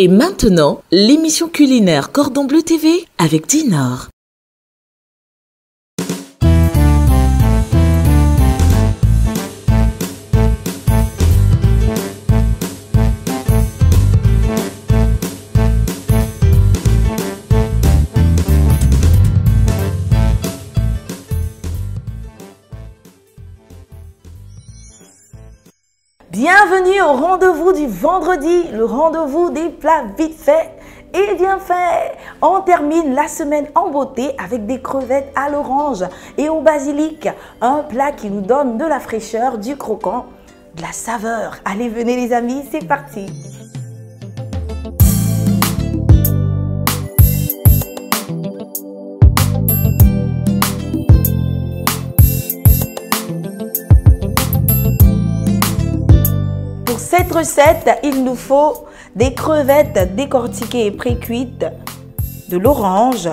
Et maintenant, l'émission culinaire Cordon Bleu TV avec Dinor. Bienvenue au rendez-vous du vendredi, le rendez-vous des plats vite faits et bien faits. On termine la semaine en beauté avec des crevettes à l'orange et au basilic. Un plat qui nous donne de la fraîcheur, du croquant, de la saveur. Allez, venez les amis, c'est parti. Cette recette, il nous faut des crevettes décortiquées et pré-cuites, de l'orange,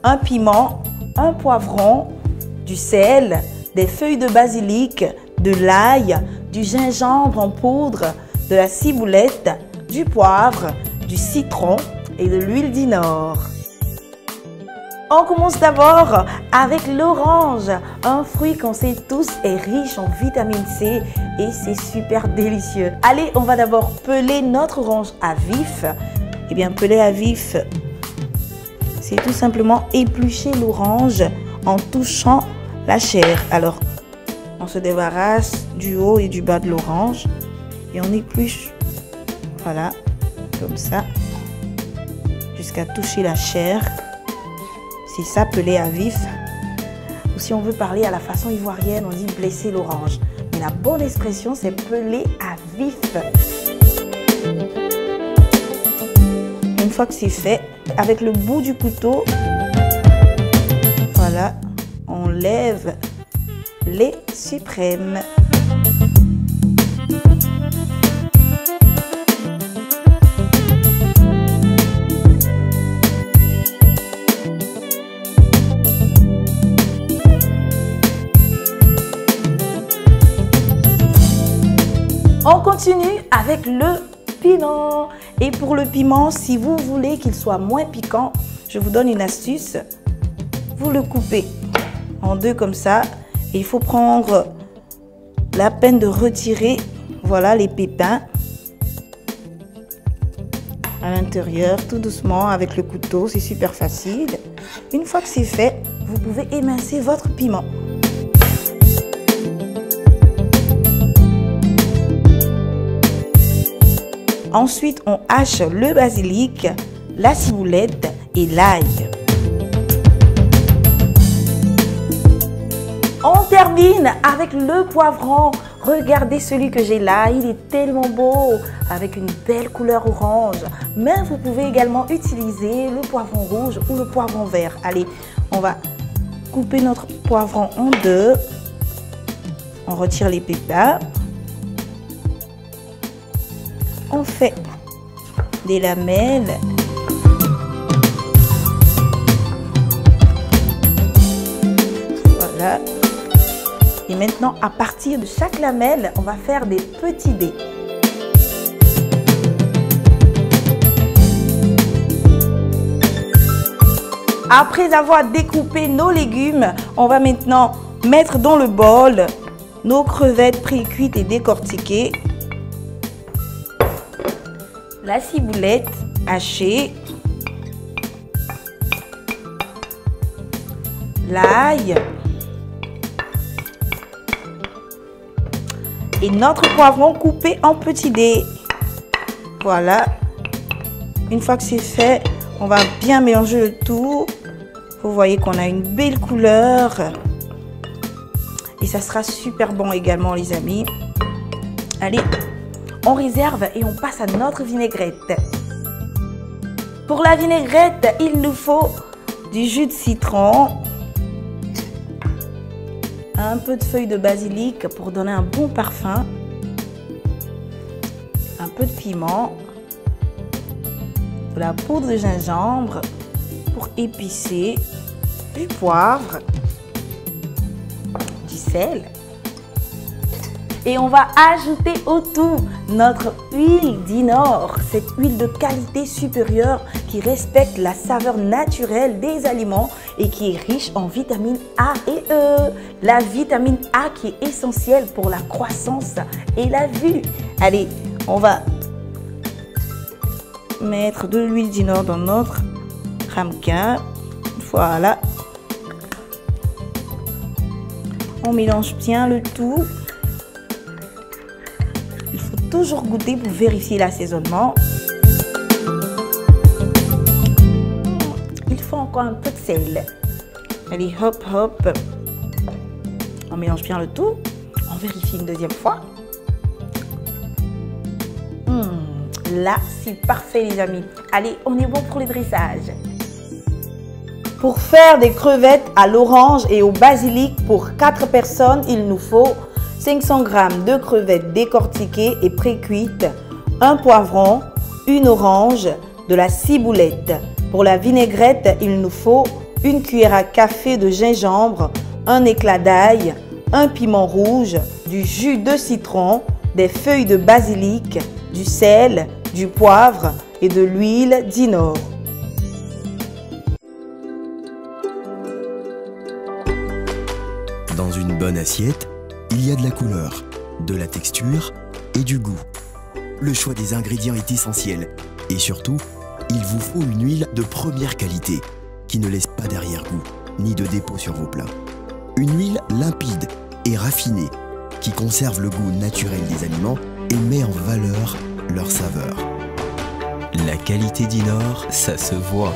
un piment, un poivron, du sel, des feuilles de basilic, de l'ail, du gingembre en poudre, de la ciboulette, du poivre, du citron et de l'huile Dinor. On commence d'abord avec l'orange, un fruit qu'on sait tous est riche en vitamine C et c'est super délicieux. Allez, on va d'abord peler notre orange à vif. Eh bien, peler à vif, c'est tout simplement éplucher l'orange en touchant la chair. Alors, on se débarrasse du haut et du bas de l'orange et on épluche, voilà, comme ça, jusqu'à toucher la chair. C'est ça, peler à vif. Ou si on veut parler à la façon ivoirienne, on dit blesser l'orange. Mais la bonne expression, c'est peler à vif. Une fois que c'est fait, avec le bout du couteau, voilà, on lève les suprêmes. On continue avec le piment. Et pour le piment, si vous voulez qu'il soit moins piquant, je vous donne une astuce. Vous le coupez en deux comme ça. Et il faut prendre la peine de retirer, voilà, les pépins à l'intérieur, tout doucement avec le couteau. C'est super facile. Une fois que c'est fait, vous pouvez émincer votre piment. Ensuite, on hache le basilic, la ciboulette et l'ail. On termine avec le poivron. Regardez celui que j'ai là, il est tellement beau, avec une belle couleur orange. Mais vous pouvez également utiliser le poivron rouge ou le poivron vert. Allez, on va couper notre poivron en deux. On retire les pépins. On fait des lamelles. Voilà. Et maintenant, à partir de chaque lamelle, on va faire des petits dés. Après avoir découpé nos légumes, on va maintenant mettre dans le bol nos crevettes pré-cuites et décortiquées. La ciboulette hachée, l'ail et notre poivron coupé en petits dés. Voilà. Une fois que c'est fait, on va bien mélanger le tout. Vous voyez qu'on a une belle couleur et ça sera super bon également les amis. Allez. On réserve et on passe à notre vinaigrette. Pour la vinaigrette, il nous faut du jus de citron, un peu de feuilles de basilic pour donner un bon parfum, un peu de piment, de la poudre de gingembre pour épicer, du poivre, du sel. Et on va ajouter au tout notre huile Dinor, cette huile de qualité supérieure qui respecte la saveur naturelle des aliments et qui est riche en vitamine A et E. La vitamine A qui est essentielle pour la croissance et la vue. Allez, on va mettre de l'huile Dinor dans notre ramequin. Voilà. On mélange bien le tout. Il faut toujours goûter pour vérifier l'assaisonnement. Il faut encore un peu de sel. Allez, hop, hop. On mélange bien le tout. On vérifie une deuxième fois. Là, c'est parfait les amis. Allez, on est bon pour le dressage. Pour faire des crevettes à l'orange et au basilic pour 4 personnes, il nous faut 500 g de crevettes décortiquées et pré-cuites, un poivron, une orange, de la ciboulette. Pour la vinaigrette, il nous faut une cuillère à café de gingembre, un éclat d'ail, un piment rouge, du jus de citron, des feuilles de basilic, du sel, du poivre et de l'huile Dinor. Dans une bonne assiette, il y a de la couleur, de la texture et du goût. Le choix des ingrédients est essentiel et surtout, il vous faut une huile de première qualité qui ne laisse pas d'arrière-goût ni de dépôt sur vos plats. Une huile limpide et raffinée qui conserve le goût naturel des aliments et met en valeur leur saveur. La qualité Dinor, ça se voit.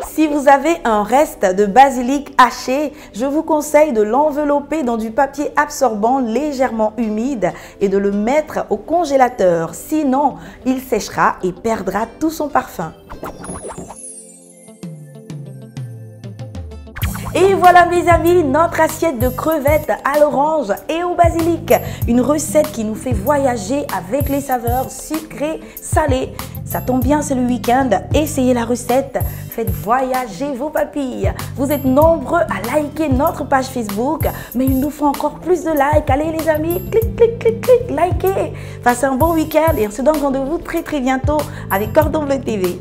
Si vous avez un reste de basilic haché, je vous conseille de l'envelopper dans du papier absorbant légèrement humide et de le mettre au congélateur. Sinon, il séchera et perdra tout son parfum. Et voilà mes amis, notre assiette de crevettes à l'orange et au basilic. Une recette qui nous fait voyager avec les saveurs sucrées, salées. Ça tombe bien, c'est le week-end. Essayez la recette. Faites voyager vos papilles. Vous êtes nombreux à liker notre page Facebook, mais il nous faut encore plus de likes. Allez les amis, clic, clic, clic, clic, likez. Passez un bon week-end et on se donne rendez-vous très très bientôt avec Cordon Bleu TV.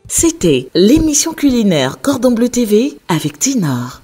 C'était l'émission culinaire Cordon Bleu TV avec Dinor.